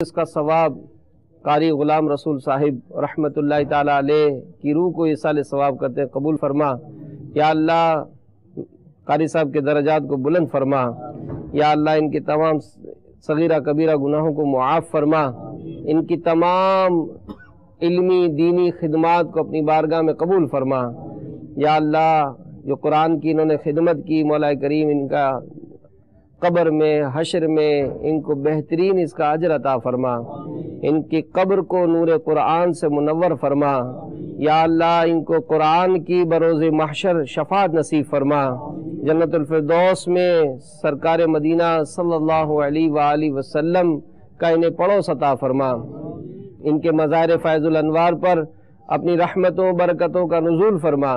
इसका सवाब कारी गुलाम रसूल साहिब रहमतुल्लाहि ताला अलैह की रूह को इसाले सवाब करते हैं, कबूल फरमा। या अल्लाह कारी साहब के दर्जात को बुलंद फरमा। या अल्लाह इनके तमाम सगीरा कबीरा गुनाहों को मुआफ़ फरमा। इनकी तमाम इल्मी दीनी खिदमात को अपनी बारगाह में कबूल फरमा। या अल्लाह जो कुरान की इन्होंने खिदमत की, मौला करीम इनका कब्र में हश्र में इनको बेहतरीन इसका अजर अता फरमा। इनकी कब्र को नूर कुरान से मुनव्वर फरमा। या अल्लाह इनको कुरान की बरोज़े महशर शफात नसीब फरमा। जन्नतुल फिरदौस में सरकार मदीना सल्लल्लाहु अलैहि वसल्लम का इन्हें पड़ोस अता फरमा। इनके मज़ार फ़ैज़ुल अनवार पर अपनी रहमतों बरकतों का नुज़ूल फरमा।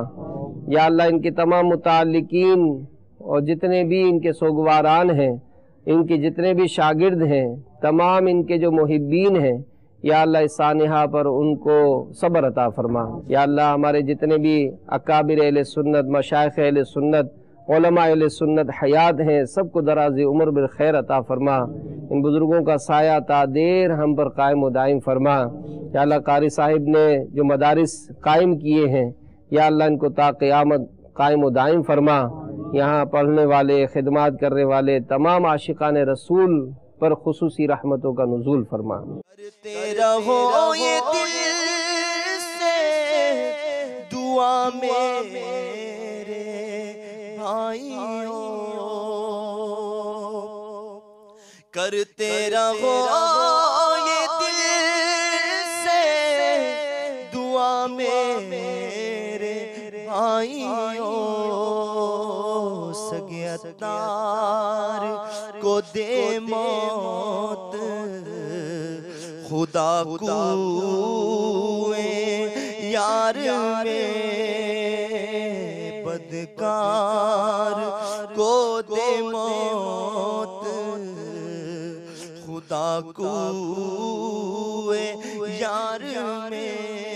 या अल्लाह इनके तमाम मुताल्लिकीन और जितने भी इनके सोगवारान हैं, इनके जितने भी शागिर्द हैं, तमाम इनके जो मुहिब्बीन हैं, या अल्लाह इस सानिहा पर उनको सब्र अता फरमा। या अल्लाह हमारे जितने भी अकाबिर अहले सुन्नत, मशाइख अहले सुन्नत, उलमा अहले सुन्नत हयात हैं, सबको दराज़ उम्र बिल खैर अता फरमा। इन बुज़ुर्गों का साया तादेर हम पर कायम व दायम फरमा। या अल्लाह कारी साहिब ने जो मदारिस कायम किए हैं, या अल्लाह इनको ता क़यामत कायम व दायम फरमा। यहाँ पढ़ने वाले, खिदमात करने वाले तमाम आशिकान रसूल पर खुसूसी रहमतों का नुज़ूल फरमा। करते रहो ये दिल से दुआ मेरे भाइयों, करते रहो ये दिल से दुआ मेरे भाइयों। सगियतार को दे मौत खुदा कुए यार में, बदकार को दे मौत खुदा कुए यार में।